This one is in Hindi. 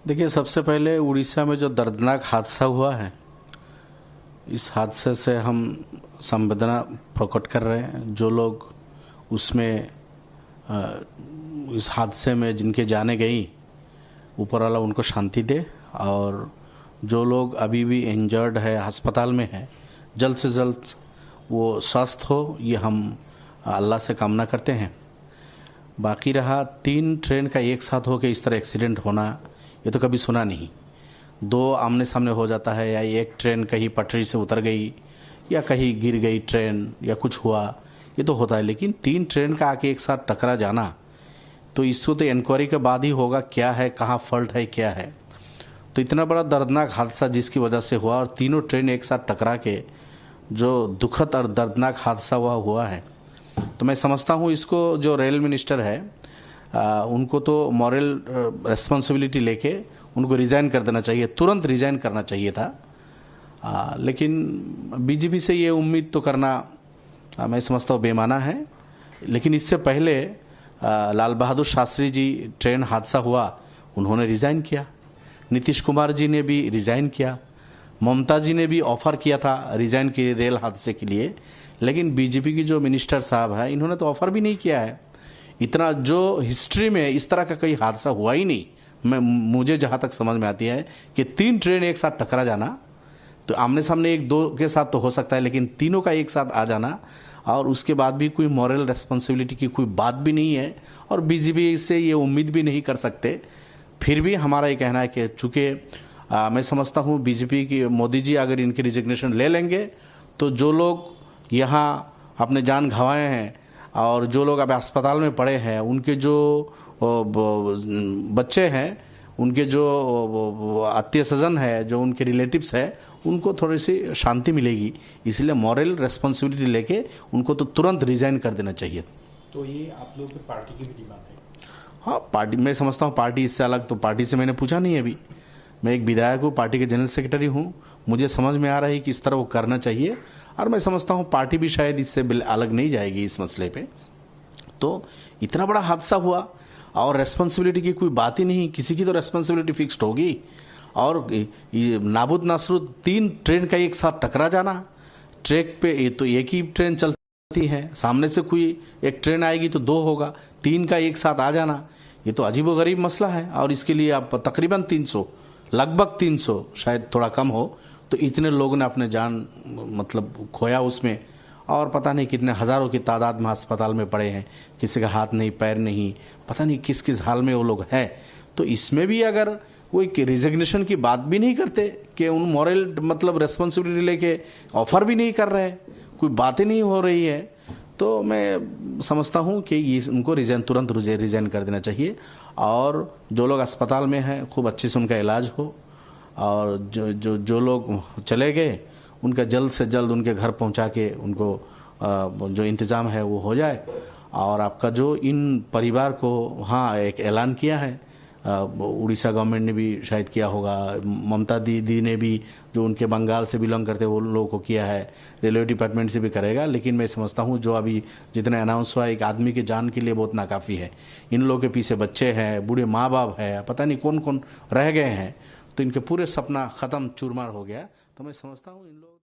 देखिए, सबसे पहले उड़ीसा में जो दर्दनाक हादसा हुआ है, इस हादसे से हम संवेदना प्रकट कर रहे हैं। जो लोग उसमें इस हादसे में जिनके जाने गई, ऊपर वाला उनको शांति दे, और जो लोग अभी भी इंजर्ड है, अस्पताल में है, जल्द से जल्द वो स्वस्थ हो, ये हम अल्लाह से कामना करते हैं। बाकी रहा 3 ट्रेन का एक साथ हो के इस तरह एक्सीडेंट होना, ये तो कभी सुना नहीं। 2 आमने सामने हो जाता है, या एक ट्रेन कहीं पटरी से उतर गई या कहीं गिर गई ट्रेन या कुछ हुआ, ये तो होता है। लेकिन 3 ट्रेन का आके एक साथ टकरा जाना, तो इसको तो इंक्वायरी के बाद ही होगा क्या है, कहाँ फॉल्ट है, क्या है। तो इतना बड़ा दर्दनाक हादसा जिसकी वजह से हुआ, और तीनों ट्रेन एक साथ टकरा के जो दुखद और दर्दनाक हादसा हुआ है, तो मैं समझता हूँ इसको जो रेल मिनिस्टर है, उनको तो मॉरल रेस्पॉन्सिबिलिटी लेके उनको रिज़ाइन कर देना चाहिए, तुरंत रिज़ाइन करना चाहिए था। लेकिन बीजेपी से ये उम्मीद तो करना मैं समझता हूँ बेमाना है। लेकिन इससे पहले लाल बहादुर शास्त्री जी ट्रेन हादसा हुआ, उन्होंने रिज़ाइन किया। नीतीश कुमार जी ने भी रिज़ाइन किया। ममता जी ने भी ऑफर किया था रिज़ाइन के रेल हादसे के लिए। लेकिन बीजेपी की जो मिनिस्टर साहब है, इन्होंने तो ऑफर भी नहीं किया है। इतना जो हिस्ट्री में इस तरह का कोई हादसा हुआ ही नहीं। मुझे जहाँ तक समझ में आती है कि 3 ट्रेन एक साथ टकरा जाना, तो आमने सामने 1-2 के साथ तो हो सकता है, लेकिन तीनों का एक साथ आ जाना, और उसके बाद भी कोई मॉरल रेस्पॉन्सिबिलिटी की कोई बात भी नहीं है, और बीजेपी से ये उम्मीद भी नहीं कर सकते। फिर भी हमारा ये कहना है कि चूँकि मैं समझता हूँ बीजेपी की मोदी जी अगर इनकी रिजिग्नेशन ले लेंगे, तो जो लोग यहाँ अपने जान गंवाए हैं और जो लोग अब अस्पताल में पड़े हैं, उनके जो बच्चे हैं, उनके जो आत्मीय स्वजन है, जो उनके रिलेटिव्स है, उनको थोड़ी सी शांति मिलेगी। इसलिए मॉरल रेस्पॉन्सिबिलिटी लेके उनको तो तुरंत रिजाइन कर देना चाहिए। तो ये आप लोगों की पार्टी की भी डिमांड है? हाँ, पार्टी, मैं समझता हूँ पार्टी इससे अलग, तो पार्टी से मैंने पूछा नहीं अभी। मैं एक विधायक हूँ, पार्टी के जनरल सेक्रेटरी हूँ। मुझे समझ में आ रहा है कि इस तरह वो करना चाहिए, और मैं समझता हूँ पार्टी भी शायद इससे अलग नहीं जाएगी इस मसले पे। तो इतना बड़ा हादसा हुआ और रेस्पॉन्सिबिलिटी की कोई बात ही नहीं, किसी की तो रेस्पॉन्सिबिलिटी फिक्स्ड होगी। और नाबुद नासरुद 3 ट्रेन का एक साथ टकरा जाना, ट्रैक पे ये तो एक ही ट्रेन चलती है, सामने से कोई एक ट्रेन आएगी तो 2 होगा, 3 का एक साथ आ जाना, ये तो अजीबोगरीब मसला है। और इसके लिए आप तकरीबन 300, लगभग 300, शायद थोड़ा कम हो, तो इतने लोगों ने अपने जान मतलब खोया उसमें, और पता नहीं कितने हज़ारों की तादाद में अस्पताल में पड़े हैं, किसी का हाथ नहीं, पैर नहीं, पता नहीं किस किस हाल में वो लोग हैं। तो इसमें भी अगर कोई रिजिग्नेशन की बात भी नहीं करते, कि उन मॉरल मतलब रेस्पॉन्सिबिलिटी लेके ऑफर भी नहीं कर रहे, कोई बातें नहीं हो रही है, तो मैं समझता हूँ कि ये उनको तुरंत रिजाइन कर देना चाहिए। और जो लोग अस्पताल में हैं, खूब अच्छे से उनका इलाज हो, और जो लोग चले गए, उनका जल्द से जल्द उनके घर पहुंचा के उनको जो इंतज़ाम है वो हो जाए। और आपका जो इन परिवार को, हाँ, एक ऐलान किया है, उड़ीसा गवर्नमेंट ने भी शायद किया होगा, ममता दीदी ने भी, जो उनके बंगाल से बिलोंग करते हैं, वो लोगों को किया है, रेलवे डिपार्टमेंट से भी करेगा। लेकिन मैं समझता हूँ जो अभी जितना अनाउंस हुआ, एक आदमी की जान के लिए बहुत नाकाफ़ी है। इन लोगों के पीछे बच्चे हैं, बूढ़े माँ बाप है, पता नहीं कौन कौन रह गए हैं, तो इनके पूरे सपना ख़त्म, चूरमार हो गया। तो मैं समझता हूँ इन लोग